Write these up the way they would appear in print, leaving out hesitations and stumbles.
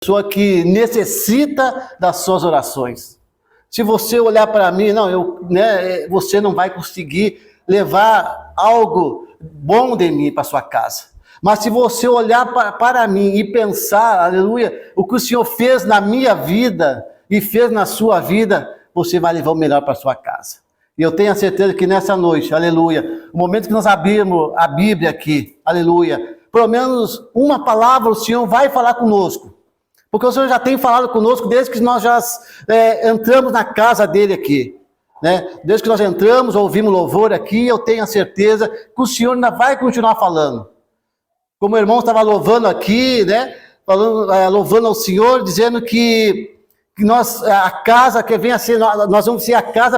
pessoa que necessita das suas orações. Se você olhar para mim, você não vai conseguir levar algo bom de mim para sua casa. Mas se você olhar para mim e pensar, aleluia, o que o Senhor fez na minha vida e fez na sua vida, você vai levar o melhor para sua casa. E eu tenho a certeza que nessa noite, aleluia, o momento que nós abrimos a Bíblia aqui, aleluia, pelo menos uma palavra o Senhor vai falar conosco. Porque o Senhor já tem falado conosco desde que nós já entramos na casa dele aqui. Né? Desde que nós entramos, ouvimos louvor aqui, eu tenho a certeza que o Senhor ainda vai continuar falando. Como o irmão estava louvando aqui, né? Louvando ao Senhor, dizendo que nós, a casa que vem a ser, nós vamos ser a casa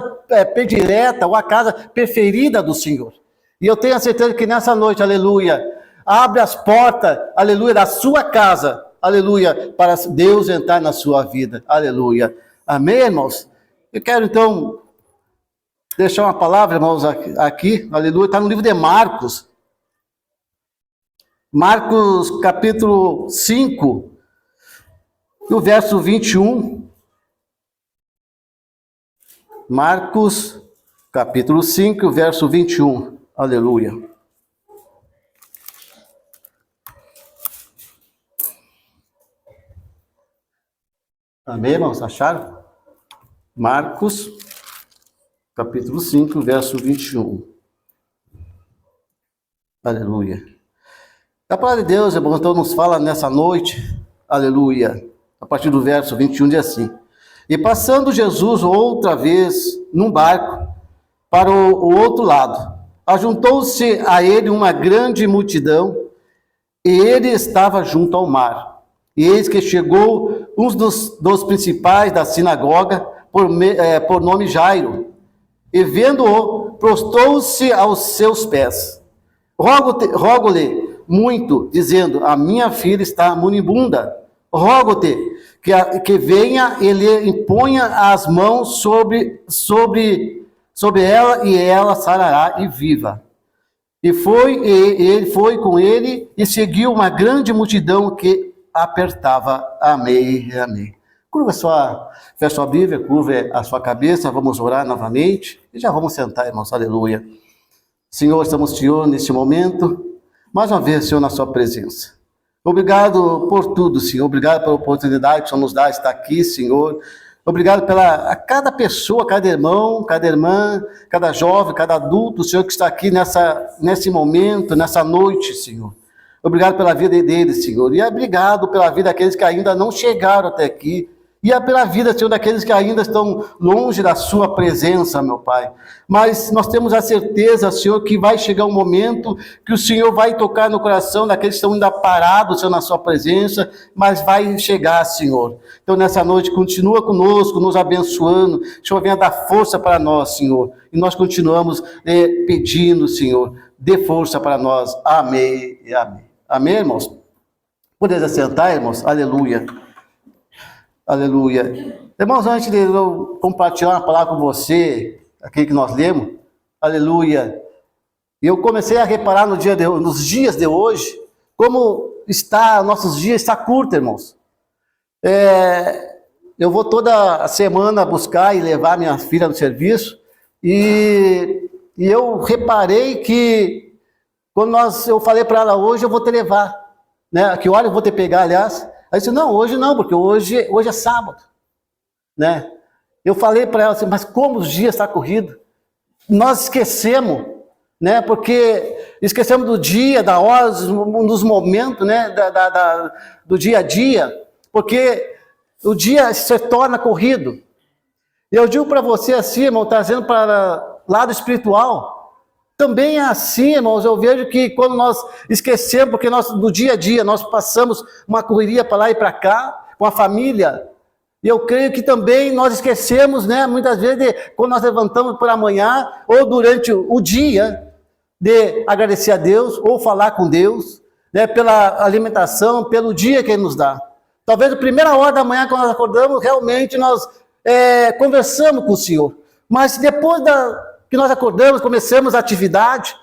predileta, ou a casa preferida do Senhor. E eu tenho a certeza que nessa noite, aleluia, abre as portas, aleluia, da sua casa, aleluia, para Deus entrar na sua vida, aleluia. Amém, irmãos? Eu quero então deixar uma palavra, irmãos, aqui, aleluia, está no livro de Marcos. Marcos capítulo 5, no verso 21. Marcos capítulo 5, verso 21. Aleluia. Amém, irmãos? Acharam? Marcos capítulo 5, verso 21. Aleluia. A palavra de Deus, irmão, então nos fala nessa noite, aleluia, a partir do verso 21 diz assim: e passando Jesus outra vez num barco para o outro lado, ajuntou-se a ele uma grande multidão, e ele estava junto ao mar. E eis que chegou um dos principais da sinagoga, por nome Jairo, e vendo-o, prostrou-se aos seus pés. Rogo-lhe muito, dizendo: a minha filha está moribunda. Rogo-te que venha e lhe imponha as mãos sobre ela, e ela sarará e viva. E ele foi com ele, e seguiu uma grande multidão que apertava. Amém, amém. Feche sua Bíblia, curva a sua cabeça, vamos orar novamente, e já vamos sentar, irmãos, aleluia. Senhor, estamos te orando neste momento, mais uma vez, Senhor, na sua presença. Obrigado por tudo, Senhor. Obrigado pela oportunidade que o Senhor nos dá de estar aqui, Senhor. Obrigado a cada pessoa, cada irmão, cada irmã, cada jovem, cada adulto, Senhor, que está aqui nesse momento, nessa noite, Senhor. Obrigado pela vida deles, Senhor. E obrigado pela vida daqueles que ainda não chegaram até aqui. E pela vida, Senhor, daqueles que ainda estão longe da sua presença, meu Pai. Mas nós temos a certeza, Senhor, que vai chegar um momento que o Senhor vai tocar no coração daqueles que estão ainda parados, Senhor, na sua presença, mas vai chegar, Senhor. Então, nessa noite, continua conosco, nos abençoando. O Senhor venha dar força para nós, Senhor. E nós continuamos pedindo, Senhor, dê força para nós. Amém e amém. Amém, irmãos? Podemos assentar, irmãos? Aleluia. Aleluia. Irmãos, antes de eu compartilhar uma palavra com você, aqui que nós lemos, aleluia, eu comecei a reparar nos dias de hoje, como nossos dias está curto, irmãos. Eu vou toda semana buscar e levar minha filha no serviço, e eu reparei que, quando eu falei para ela, hoje eu vou te levar, né? Que hora eu vou te pegar, aliás. Aí eu disse: não, hoje não, porque hoje é sábado, né? Eu falei para ela assim: mas como os dias estão corridos? Nós esquecemos, né? Porque esquecemos do dia, da hora, dos momentos, né? Do dia a dia, porque o dia se torna corrido. E eu digo para você assim, irmão, trazendo para o lado espiritual, também é assim, irmãos. Eu vejo que quando nós esquecemos, porque no dia a dia nós passamos uma correria para lá e para cá, com a família, e eu creio que também nós esquecemos, né, muitas vezes, quando nós levantamos por amanhã, ou durante o dia, de agradecer a Deus, ou falar com Deus, né, pela alimentação, pelo dia que Ele nos dá. Talvez a primeira hora da manhã, quando nós acordamos, realmente nós conversamos com o Senhor, mas depois que nós acordamos, começamos a atividade,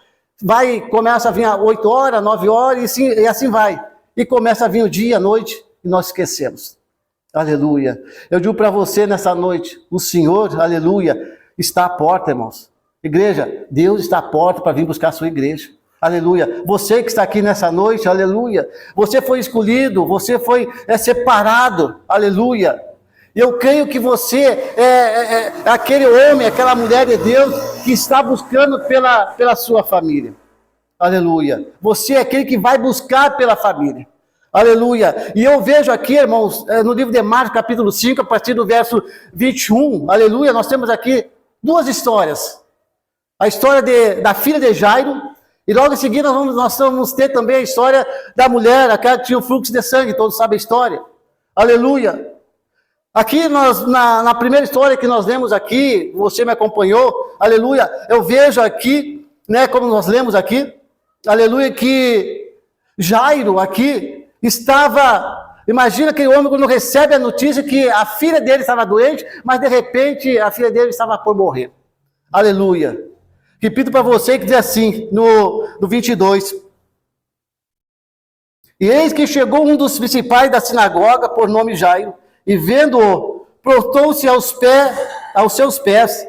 começa a vir às 8 horas, 9 horas, e assim vai. E começa a vir o dia, a noite, e nós esquecemos. Aleluia. Eu digo para você nessa noite, o Senhor, aleluia, está à porta, irmãos. Igreja, Deus está à porta para vir buscar a sua igreja. Aleluia. Você que está aqui nessa noite, aleluia. Você foi escolhido, você foi separado, aleluia. Eu creio que você é aquele homem, aquela mulher de Deus que está buscando pela sua família. Aleluia. Você é aquele que vai buscar pela família. Aleluia. E eu vejo aqui, irmãos, no livro de Marcos, capítulo 5, a partir do verso 21, aleluia, nós temos aqui duas histórias. A história da filha de Jairo, e logo em seguida nós vamos ter também a história da mulher, aquela que tinha o fluxo de sangue, todos sabem a história. Aleluia. Aqui na primeira história que nós lemos aqui, você me acompanhou, aleluia, eu vejo aqui, né, como nós lemos aqui, aleluia, que Jairo aqui estava, imagina aquele homem quando recebe a notícia que a filha dele estava doente, mas de repente a filha dele estava por morrer. Aleluia. Repito para você que diz assim, no 22. E eis que chegou um dos principais da sinagoga, por nome Jairo, e vendo-o, prostou-se aos seus pés.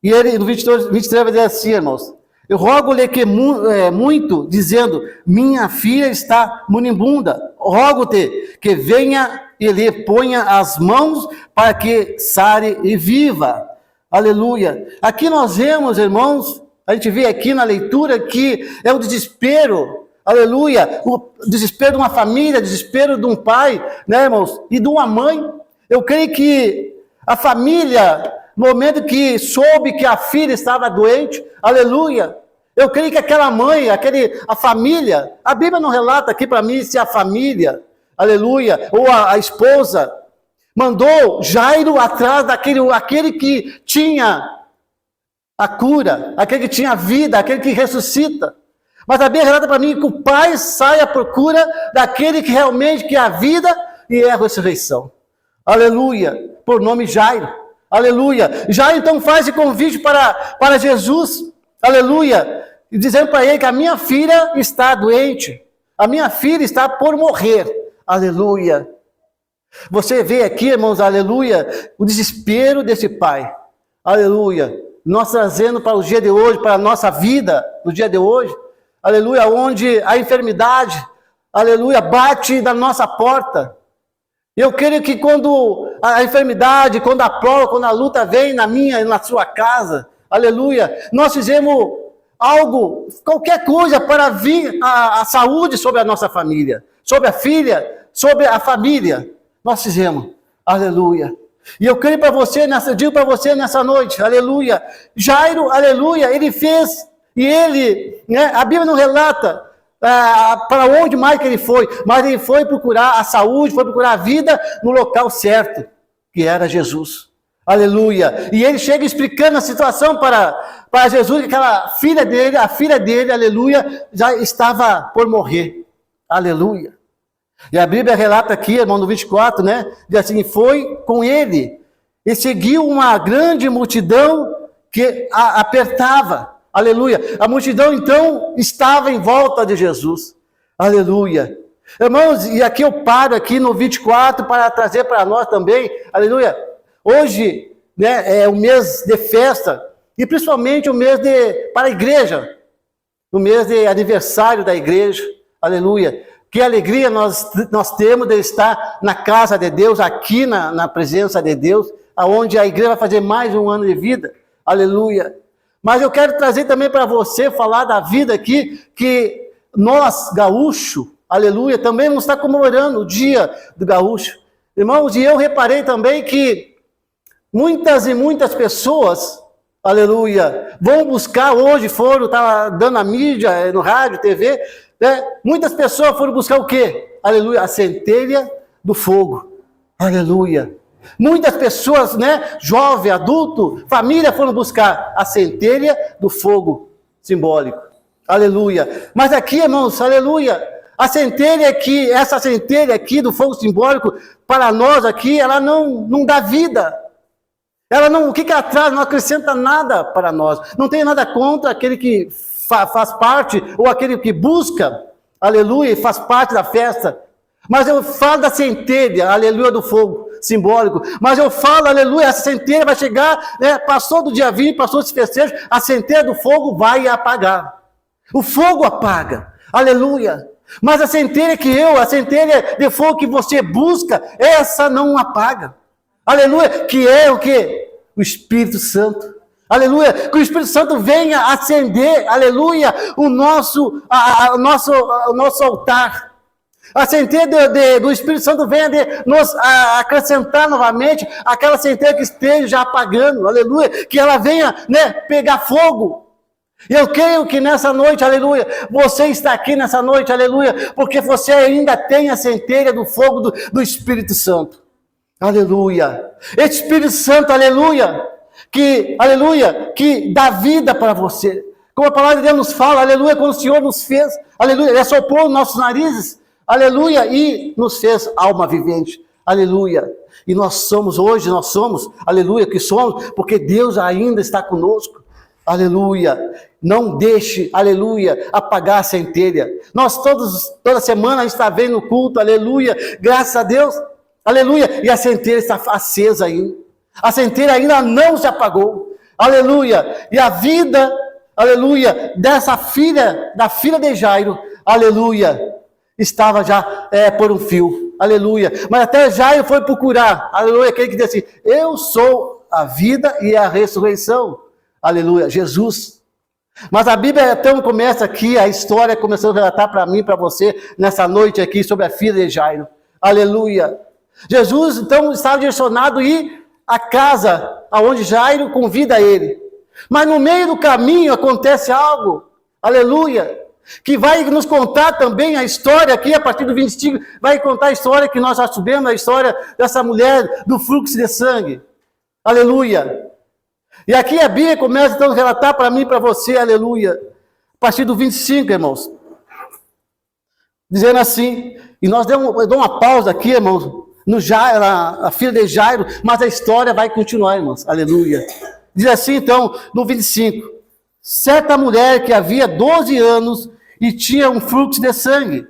E ele, no 23 vai dizer assim, irmãos, eu rogo-lhe que muito, dizendo, minha filha está moribunda, rogo-te que venha e lhe ponha as mãos para que sare e viva. Aleluia. Aqui nós vemos, irmãos, a gente vê aqui na leitura que é o desespero, aleluia, o desespero de uma família, o desespero de um pai, né, irmãos, e de uma mãe. Eu creio que a família, no momento que soube que a filha estava doente, aleluia, eu creio que aquela mãe, a família, a Bíblia não relata aqui para mim se a família, aleluia, ou a esposa, mandou Jairo atrás aquele que tinha a cura, aquele que tinha a vida, aquele que ressuscita. Mas a Bíblia relata para mim que o pai sai à procura daquele que realmente que é a vida e é a ressurreição. Aleluia, por nome Jairo. Aleluia. Jairo então faz esse convite para Jesus. Aleluia. Dizendo para ele que a minha filha está doente. A minha filha está por morrer. Aleluia. Você vê aqui, irmãos, aleluia, o desespero desse pai. Aleluia. Nós trazendo para o dia de hoje, para a nossa vida, no dia de hoje, aleluia, onde a enfermidade, aleluia, bate na nossa porta. Eu creio que quando a enfermidade, quando a prova, quando a luta vem na minha e na sua casa, aleluia, nós fizemos algo, qualquer coisa para vir a saúde sobre a nossa família, sobre a filha, sobre a família. Nós fizemos, aleluia. E eu creio para você, digo para você nessa noite, aleluia. Jairo, aleluia, ele fez, e ele, né, a Bíblia não relata para onde mais que ele foi, mas ele foi procurar a saúde, foi procurar a vida no local certo, que era Jesus. Aleluia. E ele chega explicando a situação para Jesus, que aquela filha dele, a filha dele, aleluia, já estava por morrer. Aleluia. E a Bíblia relata aqui, irmão, no 24, né? Diz assim, foi com ele e seguiu uma grande multidão que apertava. Aleluia. A multidão, então, estava em volta de Jesus. Aleluia. Irmãos, e aqui eu paro aqui no 24 para trazer para nós também, aleluia. Hoje, né, é o mês de festa, e principalmente o mês para a igreja, o mês de aniversário da igreja. Aleluia. Que alegria nós temos de estar na casa de Deus, aqui na presença de Deus, aonde a igreja vai fazer mais um ano de vida. Aleluia. Mas eu quero trazer também para você, falar da vida aqui, que nós, gaúcho, aleluia, também vamos estar comemorando o dia do gaúcho. Irmãos, e eu reparei também que muitas e muitas pessoas, aleluia, vão buscar, hoje tá dando a mídia, no rádio, TV, né? Muitas pessoas foram buscar o quê? Aleluia, a centelha do fogo. Aleluia. Muitas pessoas, né, jovem, adulto, família, foram buscar a centelha do fogo simbólico. Aleluia. Mas aqui, irmãos, aleluia, essa centelha aqui do fogo simbólico, para nós aqui, ela não dá vida. Ela não, o que ela traz? Não acrescenta nada para nós. Não tem nada contra aquele que faz parte, ou aquele que busca, aleluia, e faz parte da festa. Mas eu falo da centelha, aleluia, do fogo simbólico. Mas eu falo, aleluia, essa centelha vai chegar, né, passou do dia 20, passou esse festejo, a centelha do fogo vai apagar. O fogo apaga, aleluia. Mas a centelha a centelha de fogo que você busca, essa não apaga. Aleluia, que é o quê? O Espírito Santo. Aleluia, que o Espírito Santo venha acender, aleluia, o nosso altar. A centelha do Espírito Santo venha nos acrescentar novamente aquela centelha que esteja já apagando, aleluia, que ela venha, né, pegar fogo. Eu creio que nessa noite, aleluia, você está aqui nessa noite, aleluia, porque você ainda tem a centelha do fogo do Espírito Santo. Aleluia. Espírito Santo, aleluia, que dá vida para você. Como a palavra de Deus nos fala, aleluia, quando o Senhor nos fez, aleluia, Ele soprou nos nossos narizes, aleluia, e nos fez alma vivente, aleluia. E nós somos, aleluia, que somos, porque Deus ainda está conosco, aleluia. Não deixe, aleluia, apagar a centelha. Nós toda semana a gente está vendo o culto, aleluia, graças a Deus, aleluia, e a centelha está acesa ainda. A centelha ainda não se apagou, aleluia. E a vida, aleluia, da filha de Jairo, aleluia, estava já por um fio, aleluia. Mas até Jairo foi procurar, aleluia, aquele que diz assim: eu sou a vida e a ressurreição, aleluia, Jesus. Mas a Bíblia então começa aqui, a história começou a relatar para mim, para você, nessa noite aqui, sobre a filha de Jairo, aleluia. Jesus então estava direcionado a ir à casa aonde Jairo convida ele. Mas no meio do caminho acontece algo, aleluia, que vai nos contar também a história aqui, a partir do 25, vai contar a história que nós já sabemos, a história dessa mulher do fluxo de sangue, aleluia. E aqui a Bíblia começa então a relatar para mim e para você, aleluia, a partir do 25, irmãos, dizendo assim, e nós damos uma pausa aqui, irmãos, no Jairo, a filha de Jairo, mas a história vai continuar, irmãos, aleluia. Diz assim então, no 25, certa mulher que havia 12 anos e tinha um fluxo de sangue,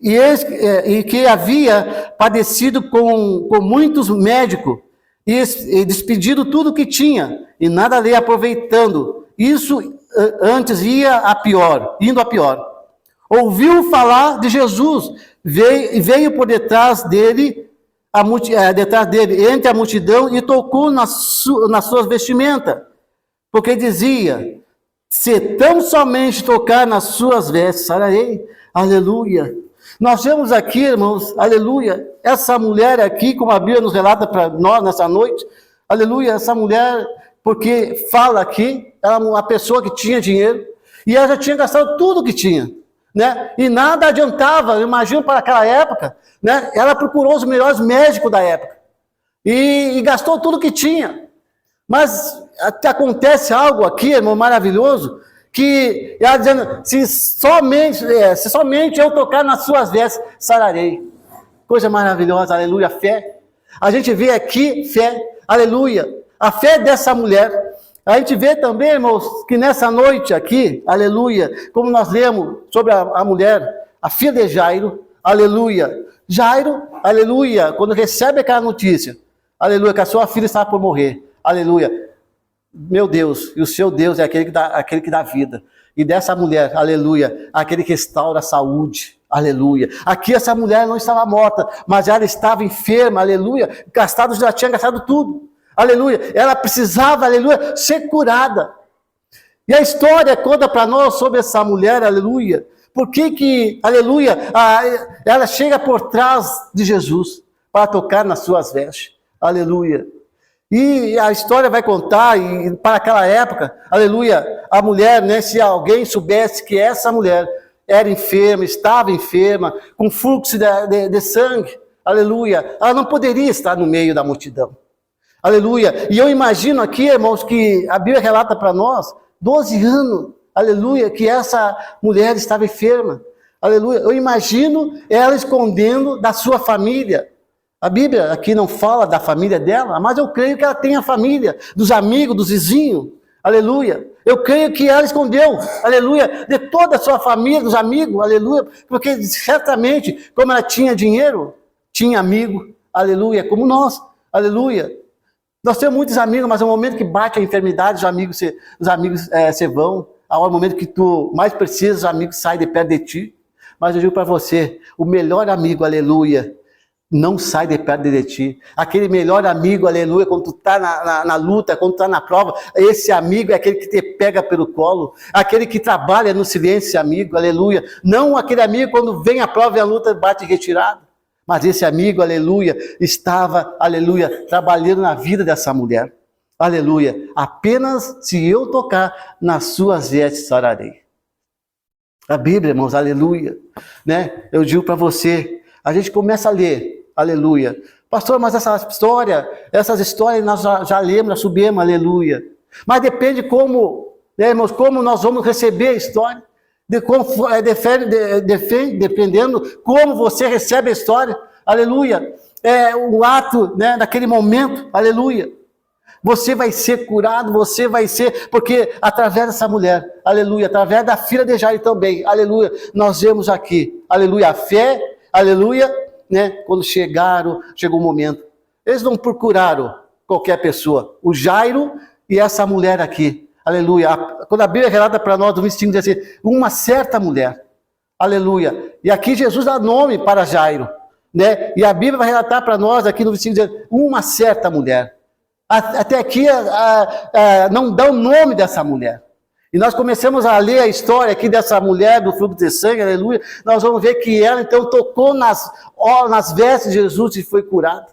e que havia padecido com muitos médicos, e despedido tudo que tinha, e nada lhe aproveitando, isso antes indo a pior. Ouviu falar de Jesus, veio por detrás dele, entre a multidão, e tocou nas suas vestimentas, porque dizia: se tão somente tocar nas suas vestes, sararei, aleluia. Nós temos aqui, irmãos, aleluia, essa mulher aqui, como a Bíblia nos relata para nós nessa noite, aleluia, essa mulher, porque fala aqui, ela é uma pessoa que tinha dinheiro, e ela já tinha gastado tudo que tinha, né? E nada adiantava, eu imagino para aquela época, né? Ela procurou os melhores médicos da época, e gastou tudo que tinha. Mas acontece algo aqui, irmão, maravilhoso, que ela dizendo: se somente eu tocar nas suas vestes, sararei. Coisa maravilhosa, aleluia, fé. A gente vê aqui fé, aleluia, a fé dessa mulher. A gente vê também, irmãos, que nessa noite aqui, aleluia, como nós lemos sobre a mulher, a filha de Jairo, aleluia. Jairo, aleluia, quando recebe aquela notícia, aleluia, que a sua filha estava por morrer, aleluia. Meu Deus, e o seu Deus é aquele que dá vida. E dessa mulher, aleluia, aquele que restaura a saúde, aleluia. Aqui essa mulher não estava morta, mas ela estava enferma, aleluia. Já tinha gastado tudo, aleluia. Ela precisava, aleluia, ser curada. E a história conta para nós sobre essa mulher, aleluia. Por que, aleluia, ela chega por trás de Jesus para tocar nas suas vestes, aleluia. E a história vai contar, e para aquela época, aleluia, a mulher, né, se alguém soubesse que essa mulher era enferma, estava enferma, com fluxo de sangue, aleluia, ela não poderia estar no meio da multidão, aleluia. E eu imagino aqui, irmãos, que a Bíblia relata para nós, 12 anos, aleluia, que essa mulher estava enferma, aleluia. Eu imagino ela escondendo da sua família. A Bíblia aqui não fala da família dela, mas eu creio que ela tem a família, dos amigos, dos vizinhos, aleluia. Eu creio que ela escondeu, aleluia, de toda a sua família, dos amigos, aleluia, porque certamente, como ela tinha dinheiro, tinha amigo, aleluia, como nós, aleluia. Nós temos muitos amigos, mas no momento que bate a enfermidade, os amigos se vão. Ao momento que tu mais precisa, os amigos saem de perto de ti. Mas eu digo para você, o melhor amigo, aleluia, não sai de perto de ti. Aquele melhor amigo, aleluia, quando tu está na luta, quando tu está na prova, esse amigo é aquele que te pega pelo colo, aquele que trabalha no silêncio, esse amigo, aleluia. Não aquele amigo quando vem a prova e a luta bate retirado. Mas esse amigo, aleluia, estava, aleluia, trabalhando na vida dessa mulher. Aleluia. Apenas se eu tocar nas suas vestes sararei. A Bíblia, irmãos, aleluia. Né? Eu digo para você, a gente começa a ler, aleluia. Pastor, mas essas histórias nós já lemos, já subimos, aleluia. Mas depende como, né, irmãos, como nós vamos receber a história. Dependendo como você recebe a história, aleluia, o ato, né, daquele momento, aleluia, você vai ser curado, você vai ser, porque através dessa mulher, aleluia, através da filha de Jairo também, aleluia, nós vemos aqui, aleluia, a fé, aleluia, né, quando chegou o momento, eles não procuraram qualquer pessoa, o Jairo e essa mulher aqui, aleluia. Quando a Bíblia relata para nós, no 25 diz assim, uma certa mulher, aleluia. E aqui Jesus dá nome para Jairo, né? E a Bíblia vai relatar para nós aqui no 25 diz uma certa mulher. Até aqui não dá o nome dessa mulher. E nós começamos a ler a história aqui dessa mulher do fluxo de sangue, aleluia. Nós vamos ver que ela então tocou nas vestes de Jesus e foi curada.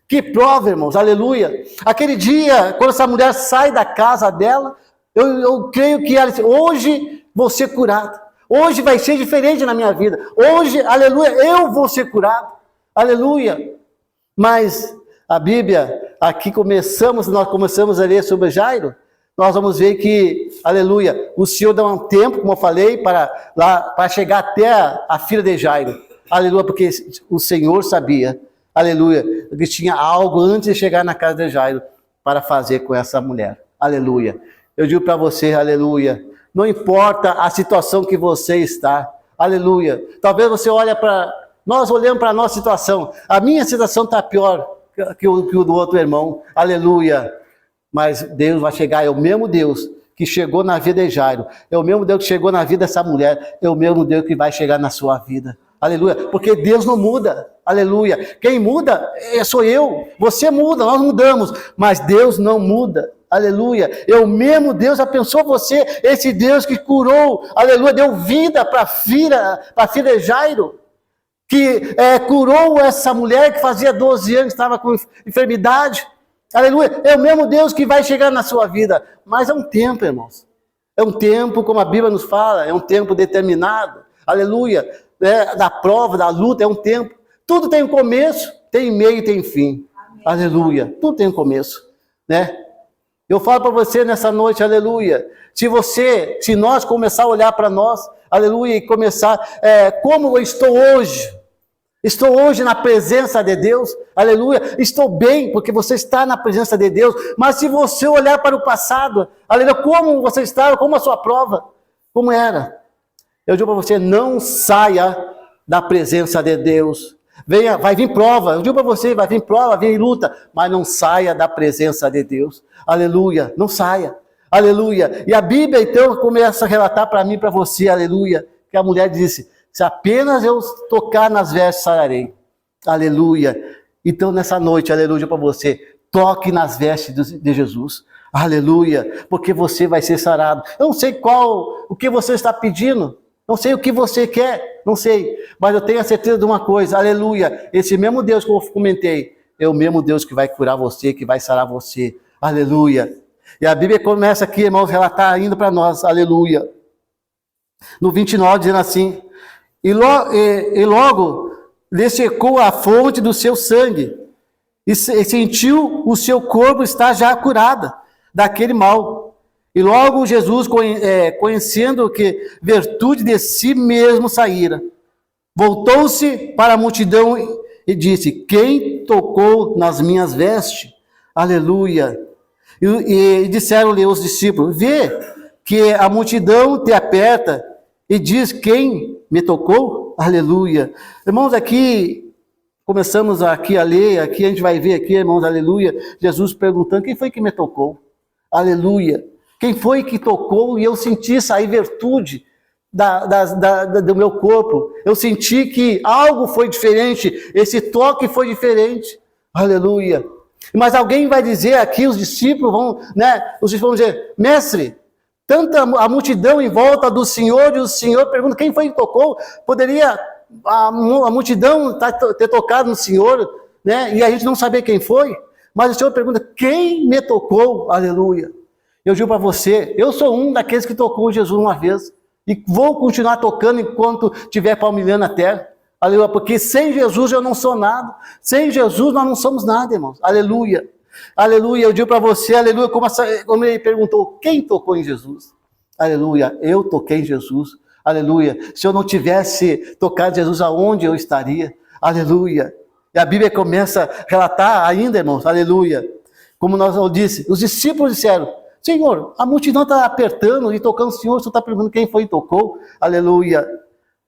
Que prova, irmãos, aleluia. Aquele dia, quando essa mulher sai da casa dela, eu creio que ela disse, hoje vou ser curado. Hoje vai ser diferente na minha vida. Hoje, aleluia, eu vou ser curado. Aleluia. Mas a Bíblia, aqui nós começamos a ler sobre Jairo. Nós vamos ver que, aleluia, o Senhor dá um tempo, como eu falei, para chegar até a filha de Jairo. Aleluia, porque o Senhor sabia, aleluia, que tinha algo antes de chegar na casa de Jairo para fazer com essa mulher. Aleluia. Eu digo para você, aleluia, não importa a situação que você está, aleluia. Talvez você nós olhamos para a nossa situação, a minha situação está pior que o do outro irmão, aleluia. Mas Deus vai chegar, é o mesmo Deus que chegou na vida de Jairo, é o mesmo Deus que chegou na vida dessa mulher, é o mesmo Deus que vai chegar na sua vida. Aleluia, porque Deus não muda, aleluia. Quem muda sou eu, você muda, nós mudamos, mas Deus não muda. Aleluia, é o mesmo Deus, já pensou você, esse Deus que curou, aleluia, deu vida para a filha de Jairo, que curou essa mulher que fazia 12 anos, estava com enfermidade, aleluia, é o mesmo Deus que vai chegar na sua vida, mas é um tempo, irmãos, é um tempo, como a Bíblia nos fala, é um tempo determinado, aleluia, da prova, da luta, é um tempo, tudo tem um começo, tem meio e tem fim, amém. Aleluia, tudo tem um começo, né? Eu falo para você nessa noite, aleluia, se nós começar a olhar para nós, aleluia, e começar, como eu estou hoje na presença de Deus, aleluia, estou bem, porque você está na presença de Deus, mas se você olhar para o passado, aleluia, como você estava, como a sua prova, como era, eu digo para você, não saia da presença de Deus, vai vir prova, eu digo para você, vai vir prova, vai vir luta, mas não saia da presença de Deus, aleluia, não saia, aleluia, e a Bíblia então começa a relatar para mim e para você, aleluia, que a mulher disse, se apenas eu tocar nas vestes sararei, aleluia, então nessa noite, aleluia para você, toque nas vestes de Jesus, aleluia, porque você vai ser sarado, eu não sei o que você está pedindo, não sei o que você quer, não sei, mas eu tenho a certeza de uma coisa, aleluia, esse mesmo Deus que eu comentei, é o mesmo Deus que vai curar você, que vai sarar você, aleluia. E a Bíblia começa aqui, irmãos, relatar ainda para nós, aleluia. No 29, dizendo assim, e logo lhe secou a fonte do seu sangue, e sentiu o seu corpo estar já curada daquele mal. E logo Jesus, conhecendo que virtude de si mesmo saíra, voltou-se para a multidão e disse, quem tocou nas minhas vestes? Aleluia. E disseram-lhe os discípulos: vê que a multidão te aperta e diz: quem me tocou? Aleluia. Irmãos, aqui, começamos aqui a ler, aqui a gente vai ver aqui, irmãos, aleluia, Jesus perguntando: quem foi que me tocou? Aleluia. Quem foi que tocou? E eu senti sair virtude do meu corpo. Eu senti que algo foi diferente, esse toque foi diferente. Aleluia. Mas alguém vai dizer aqui, os discípulos vão, os discípulos vão dizer: mestre, tanta a multidão em volta do Senhor, e o Senhor pergunta: quem foi que tocou? Poderia a multidão ter tocado no Senhor, e a gente não saber quem foi, mas o Senhor pergunta: quem me tocou? Aleluia. Eu digo para você, eu sou um daqueles que tocou Jesus uma vez, e vou continuar tocando enquanto estiver palmilhando a terra. Aleluia, porque sem Jesus eu não sou nada, sem Jesus nós não somos nada, irmãos. Aleluia. Aleluia, eu digo para você, aleluia, como ele perguntou: quem tocou em Jesus? Aleluia, eu toquei em Jesus. Aleluia, se eu não tivesse tocado em Jesus, aonde eu estaria? Aleluia. E a Bíblia começa a relatar ainda, irmãos, aleluia. Como eu disse, os discípulos disseram: Senhor, a multidão está apertando e tocando o Senhor, o Senhor está perguntando quem foi que tocou? Aleluia.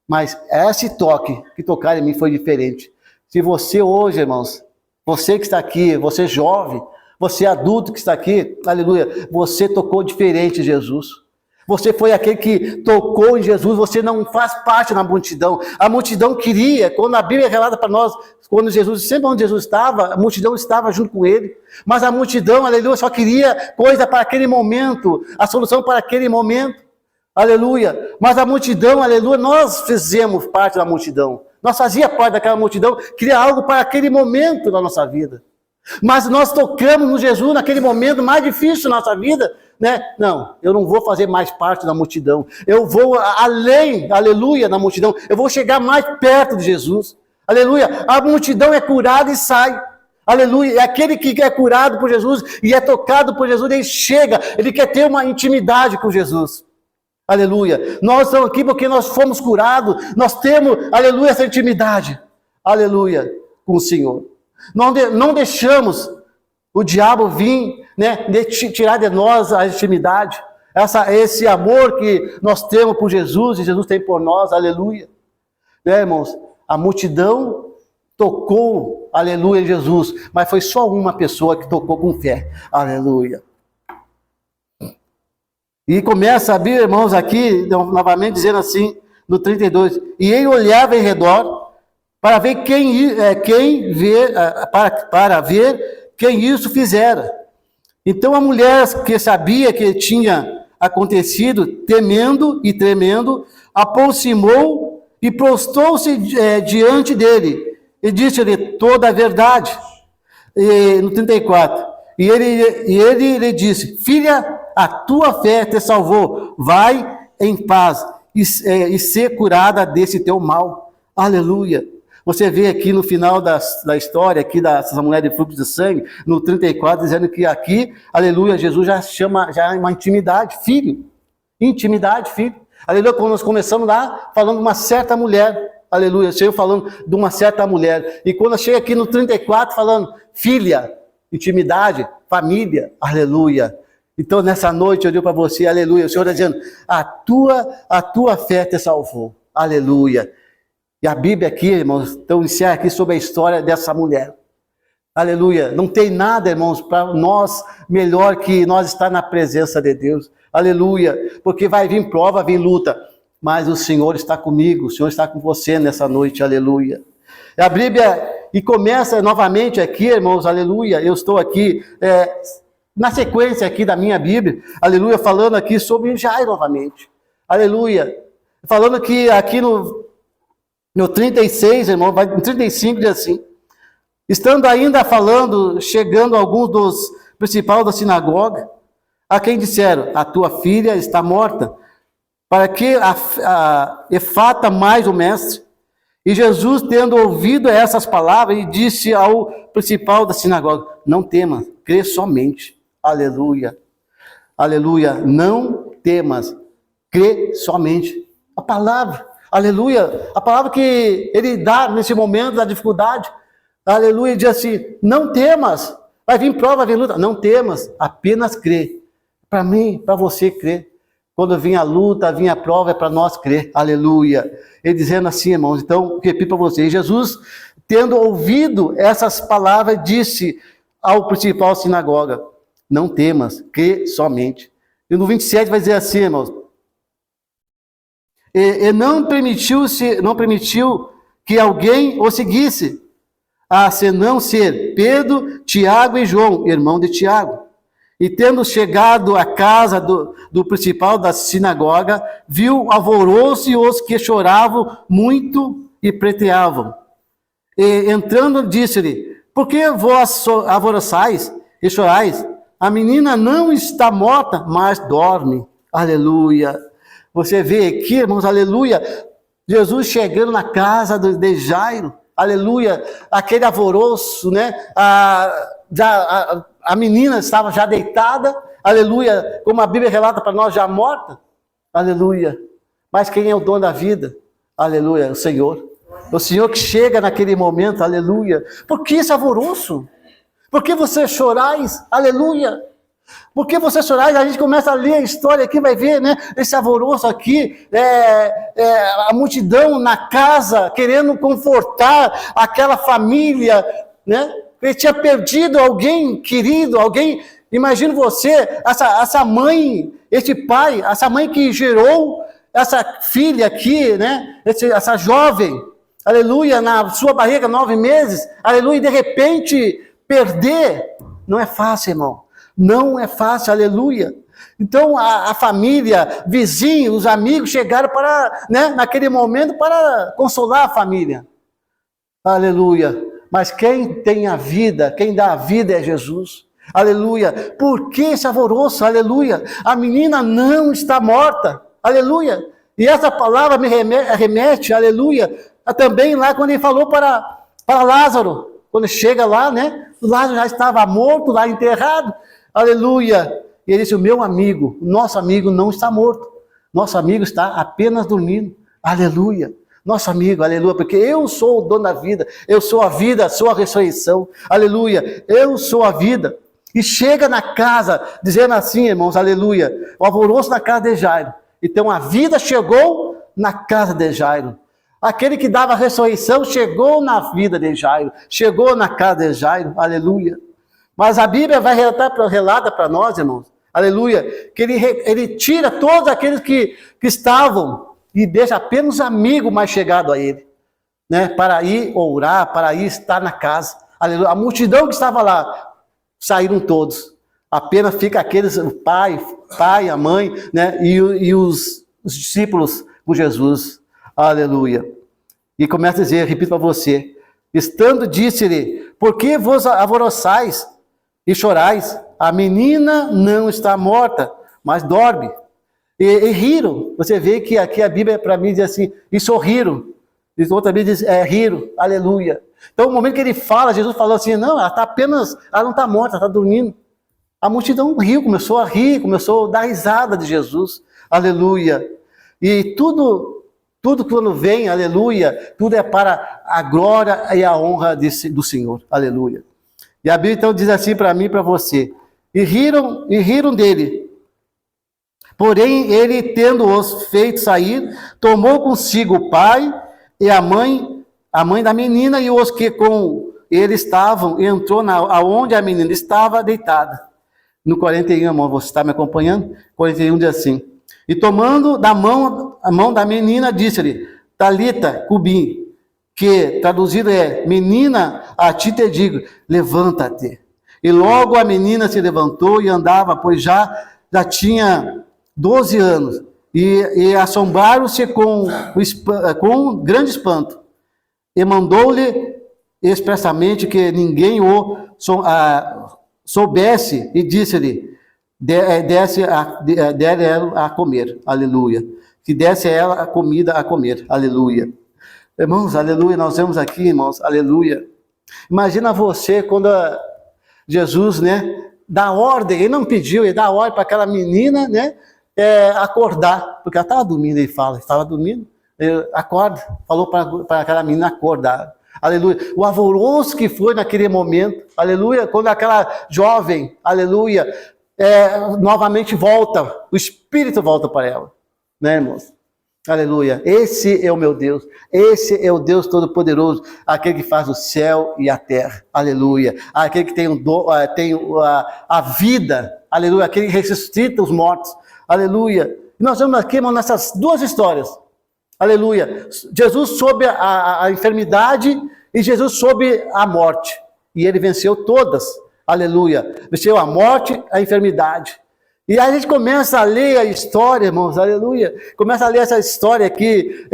Mas esse toque que tocaram em mim foi diferente. Se você hoje, irmãos, você que está aqui, você jovem, você adulto que está aqui, aleluia, você tocou diferente em Jesus. Você foi aquele que tocou em Jesus, você não faz parte da multidão. A multidão queria, quando a Bíblia relata para nós, quando Jesus, sempre onde Jesus estava, a multidão estava junto com ele. Mas a multidão, aleluia, só queria coisa para aquele momento, a solução para aquele momento. Aleluia. Mas a multidão, aleluia, nós fizemos parte da multidão. Nós fazíamos parte daquela multidão, queria algo para aquele momento da nossa vida. Mas nós tocamos no Jesus naquele momento mais difícil da nossa vida, Não, eu não vou fazer mais parte da multidão. Eu vou além, aleluia, da multidão. Eu vou chegar mais perto de Jesus. Aleluia. A multidão é curada e sai. Aleluia. É aquele que é curado por Jesus e é tocado por Jesus, ele chega, ele quer ter uma intimidade com Jesus. Aleluia. Nós estamos aqui porque nós fomos curados. Nós temos, aleluia, essa intimidade. Aleluia, com o Senhor. Não deixamos o diabo vir, tirar de nós a intimidade. Esse amor que nós temos por Jesus e Jesus tem por nós. Aleluia. Irmãos, a multidão tocou, aleluia, em Jesus. Mas foi só uma pessoa que tocou com fé. Aleluia. E começa a abrir, irmãos, aqui, novamente dizendo assim, no 32, e ele olhava em redor para ver para ver quem isso fizera. Então a mulher que sabia que tinha acontecido, temendo e tremendo, aproximou e prostou-se diante dele e disse-lhe toda a verdade. No 34, e ele lhe disse: filha, a tua fé te salvou, vai em paz e ser curada desse teu mal. Aleluia. Você vê aqui no final da história, aqui dessa mulher de fluxo de sangue, no 34, dizendo que aqui, aleluia, Jesus já chama, já é uma intimidade, filho. Intimidade, filho. Aleluia, quando nós começamos lá, falando de uma certa mulher, aleluia, chego falando de uma certa mulher. E quando chega aqui no 34, falando filha, intimidade, família, aleluia. Então, nessa noite, eu digo para você, aleluia, o Senhor está dizendo: a tua fé te salvou, aleluia. E a Bíblia aqui, irmãos, então encerra aqui sobre a história dessa mulher. Aleluia. Não tem nada, irmãos, para nós melhor que nós estar na presença de Deus. Aleluia. Porque vai vir prova, vai vir luta. Mas o Senhor está comigo, o Senhor está com você nessa noite. Aleluia. A Bíblia, e começa novamente aqui, irmãos, aleluia. Eu estou aqui, na sequência aqui da minha Bíblia, aleluia, falando aqui sobre Jairo novamente. Aleluia. Falando que aqui no 36, irmão, no 35 diz assim: estando ainda falando, chegando alguns dos principais da sinagoga, a quem disseram: a tua filha está morta, para que efata mais o mestre? E Jesus, tendo ouvido essas palavras, disse ao principal da sinagoga: não temas, crê somente. Aleluia. Aleluia. Não temas, crê somente. A palavra, aleluia, a palavra que ele dá nesse momento da dificuldade, aleluia, diz assim: não temas, Vai vir prova, vai vir luta. Não temas, apenas crê. Para mim, para você crer. Quando vinha a luta, vinha a prova, é para nós crer. Aleluia. Ele dizendo assim, irmãos, então, repito para vocês. Jesus, tendo ouvido essas palavras, disse ao principal sinagoga, não temas, crê somente. E no 27 vai dizer assim, irmãos, e não permitiu que alguém o seguisse, a senão ser Pedro, Tiago e João, irmão de Tiago. E tendo chegado à casa do principal da sinagoga, viu alvoroço e os que choravam muito e preteavam. E entrando, disse-lhe, por que vós alvoroçais e chorais? A menina não está morta, mas dorme. Aleluia. Você vê aqui, irmãos, aleluia, Jesus chegando na casa de Jairo, aleluia, aquele alvoroço, né? A menina estava já deitada, aleluia, como a Bíblia relata para nós, já morta, aleluia. Mas quem é o dono da vida? Aleluia, o Senhor. O Senhor que chega naquele momento, aleluia. Por que esse alvoroço? Por que você chorais? Aleluia. Por que você chorais? A gente começa a ler a história aqui, vai ver, né? Esse alvoroço aqui, a multidão na casa, querendo confortar aquela família, né? Ele tinha perdido alguém querido, alguém, imagina você, essa mãe, esse pai, essa mãe que gerou essa filha aqui, né? Essa jovem, aleluia, na sua barriga 9 meses, aleluia, e de repente perder, não é fácil, irmão, não é fácil, aleluia. Então a família, vizinhos, os amigos chegaram para, né, naquele momento para consolar a família, aleluia. Mas quem tem a vida, quem dá a vida é Jesus. Aleluia. Por que esse alvoroço? Aleluia. A menina não está morta. Aleluia. E essa palavra me remete, aleluia, também lá quando ele falou para Lázaro. Quando chega lá, né? Lázaro já estava morto, lá enterrado. Aleluia. E ele disse, o meu amigo, o nosso amigo não está morto. Nosso amigo está apenas dormindo. Aleluia. Nosso amigo, aleluia, porque eu sou o dono da vida, eu sou a vida, sou a ressurreição, aleluia, eu sou a vida. E chega na casa, dizendo assim, irmãos, aleluia, o alvoroço na casa de Jairo. Então a vida chegou na casa de Jairo. Aquele que dava a ressurreição chegou na vida de Jairo, chegou na casa de Jairo, aleluia. Mas a Bíblia vai relata para nós, irmãos, aleluia, que ele tira todos aqueles que estavam e deixa apenas os amigos mais chegados a ele, né, para ir orar, para ir estar na casa, aleluia. A multidão que estava lá, saíram todos, apenas fica aqueles, o pai, a mãe, né, e os discípulos com Jesus, aleluia. E começa a dizer, repito para você, estando disse-lhe, por que vos alvoroçais e chorais? A menina não está morta, mas dorme. E riram. Você vê que aqui a Bíblia para mim diz assim, e sorriram. E outra Bíblia diz, riram, aleluia. Então, no momento que ele fala, Jesus falou assim, não, ela está apenas, ela não está morta, ela está dormindo. A multidão riu, começou a rir, começou a dar risada de Jesus, aleluia. E tudo quando vem, aleluia, tudo é para a glória e a honra do Senhor, aleluia. E a Bíblia então diz assim para mim e para você, e riram dele. Porém, ele, tendo-os feito sair, tomou consigo o pai e a mãe da menina e os que com ele estavam, e entrou aonde a menina estava deitada. No 41, irmão, você está me acompanhando? 41 diz assim, e tomando a mão da menina, disse-lhe, Talita, cubim, que traduzido é, menina, a ti te digo, levanta-te. E logo a menina se levantou e andava, pois já tinha 12 anos, e assombraram-se com grande espanto, e mandou-lhe expressamente que ninguém o soubesse, e disse-lhe, desse ela a comer, aleluia, que desse ela a comida a comer, aleluia. Irmãos, aleluia, nós vemos aqui, irmãos, aleluia. Imagina você quando Jesus, né, dá ordem, ele não pediu, ele dá ordem para aquela menina, né, acordar, porque ela estava dormindo, ele fala, estava dormindo, ele acorda, falou para aquela menina acordar, aleluia, o alvoroço que foi naquele momento, aleluia, quando aquela jovem, aleluia, novamente volta, o Espírito volta para ela, né, irmãos? Aleluia, esse é o meu Deus, esse é o Deus Todo-Poderoso, aquele que faz o céu e a terra, aleluia, aquele que tem, a vida, aleluia, aquele que ressuscita os mortos, aleluia. E nós vemos aqui, irmão, nessas duas histórias, aleluia, Jesus soube a enfermidade e Jesus soube a morte, e ele venceu todas, aleluia, venceu a morte, a enfermidade. E aí a gente começa a ler a história, irmãos, aleluia, começa a ler essa história aqui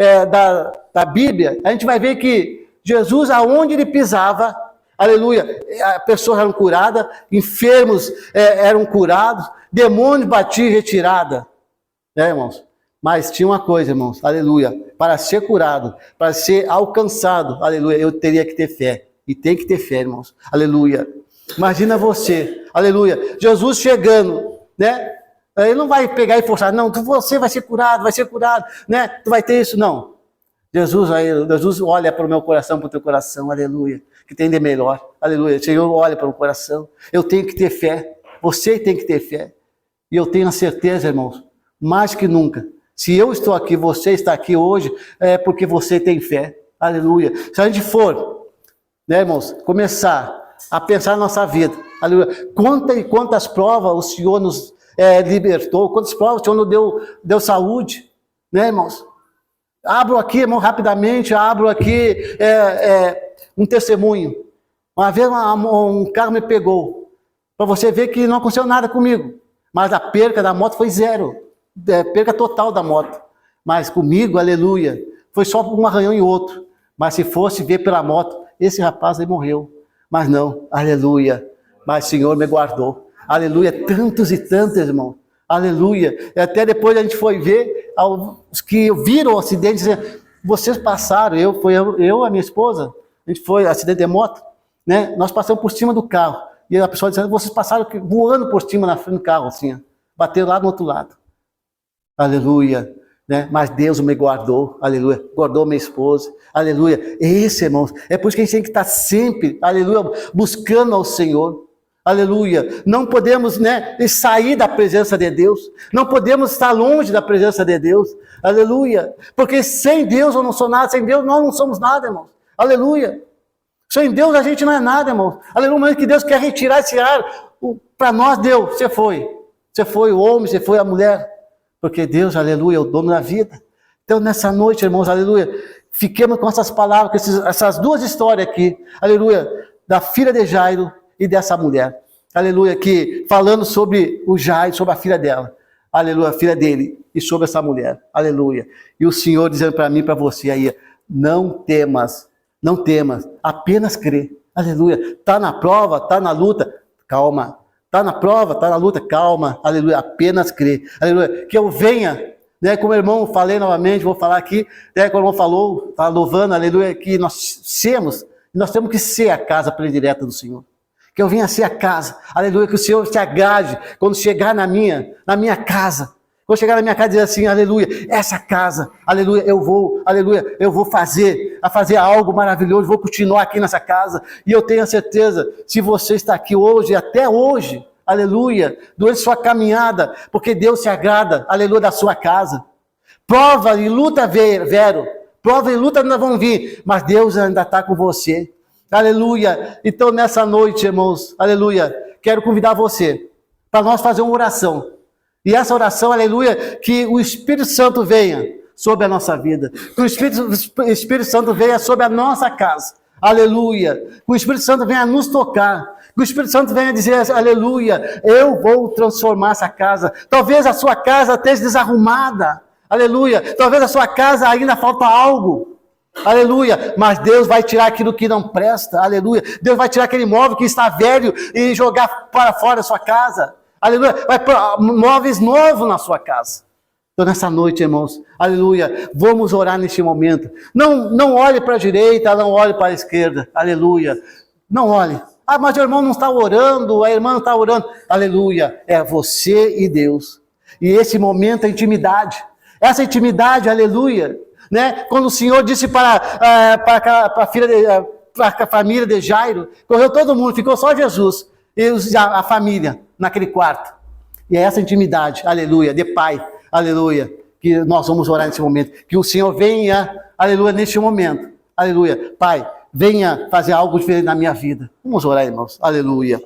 da Bíblia, a gente vai ver que Jesus, aonde ele pisava, aleluia, pessoas eram curadas, enfermos eram curados, demônios batiam e retirada, né, irmãos? Mas tinha uma coisa, irmãos, aleluia, para ser curado, para ser alcançado, aleluia, eu teria que ter fé, e tem que ter fé, irmãos, aleluia. Imagina você, aleluia, Jesus chegando, né? Ele não vai pegar e forçar, não, você vai ser curado, né? Tu vai ter isso, não. Jesus olha para o meu coração, para o teu coração, aleluia, que tem de melhor, aleluia. Senhor, olha para o coração, eu tenho que ter fé, você tem que ter fé, e eu tenho a certeza, irmãos, mais que nunca, se eu estou aqui, você está aqui hoje, é porque você tem fé, aleluia. Se a gente for, né, irmãos, começar a pensar na nossa vida, aleluia, quantas provas o Senhor nos libertou, quantas provas o Senhor nos deu saúde, né, irmãos? Abro aqui, irmão, rapidamente, um testemunho. Uma vez um carro me pegou, para você ver que não aconteceu nada comigo, mas a perca da moto foi zero, perca total da moto, mas comigo, aleluia, foi só um arranhão e outro, mas se fosse ver pela moto, esse rapaz aí morreu, mas não, aleluia, mas o Senhor me guardou, aleluia, tantos e tantos, irmão, aleluia, e até depois a gente foi ver, os que viram o acidente, diziam, vocês passaram, eu e a minha esposa, a gente foi, acidente de moto, né, nós passamos por cima do carro, e a pessoa dizendo, vocês passaram voando por cima na frente do carro, assim, bateu lá no outro lado, aleluia, né? Mas Deus me guardou, aleluia, guardou minha esposa, aleluia, esse, irmãos, é por isso que a gente tem que estar sempre, aleluia, buscando ao Senhor, aleluia, não podemos, né, sair da presença de Deus, não podemos estar longe da presença de Deus, aleluia, porque sem Deus eu não sou nada, sem Deus nós não somos nada, irmãos, aleluia, sem Deus a gente não é nada, irmãos, aleluia, mas que Deus quer retirar esse ar, para nós Deus, você foi o homem, você foi a mulher, porque Deus, aleluia, é o dono da vida. Então, nessa noite, irmãos, aleluia, fiquemos com essas palavras, essas duas histórias aqui, aleluia, da filha de Jairo e dessa mulher, aleluia, que falando sobre o Jairo, sobre a filha dela, aleluia, a filha dele, e sobre essa mulher, aleluia. E o Senhor dizendo para mim e para você aí, não temas, apenas crê, aleluia. Está na prova, está na luta, calma. Está na prova, está na luta, calma, aleluia, apenas crê, aleluia, que eu venha, né, como o irmão falei novamente, vou falar aqui, né, como o irmão falou, está louvando, aleluia, que nós temos que ser a casa predileta do Senhor, que eu venha ser a casa, aleluia, que o Senhor se agrade, quando chegar na minha casa, quando chegar na minha casa e dizer assim, aleluia, essa casa, aleluia, eu vou fazer algo maravilhoso, vou continuar aqui nessa casa, e eu tenho a certeza, se você está aqui hoje, até hoje, aleluia, durante sua caminhada, porque Deus se agrada, aleluia, da sua casa, prova e luta prova e luta ainda vão vir, mas Deus ainda está com você, aleluia. Então nessa noite, irmãos, aleluia, quero convidar você, para nós fazer uma oração, e essa oração, aleluia, que o Espírito Santo venha sobre a nossa vida, que o Espírito Santo venha sobre a nossa casa, aleluia, que o Espírito Santo venha nos tocar, que o Espírito Santo venha dizer, aleluia, eu vou transformar essa casa, talvez a sua casa esteja desarrumada, aleluia, talvez a sua casa ainda falta algo, aleluia, mas Deus vai tirar aquilo que não presta, aleluia, Deus vai tirar aquele móvel que está velho e jogar para fora da sua casa, aleluia, vai pôr móveis novos na sua casa. Então nessa noite, irmãos, aleluia, vamos orar neste momento, não olhe para a direita, não olhe para a esquerda, aleluia, não olhe, mas o irmão não está orando, a irmã não está orando, aleluia, é você e Deus, e esse momento é intimidade, essa intimidade, aleluia, né? Quando o Senhor disse para a família de Jairo, correu todo mundo, ficou só Jesus e a família naquele quarto. E é essa intimidade, aleluia, de pai, aleluia, que nós vamos orar nesse momento. Que o Senhor venha, aleluia, neste momento, aleluia. Pai, venha fazer algo diferente na minha vida. Vamos orar, irmãos, aleluia.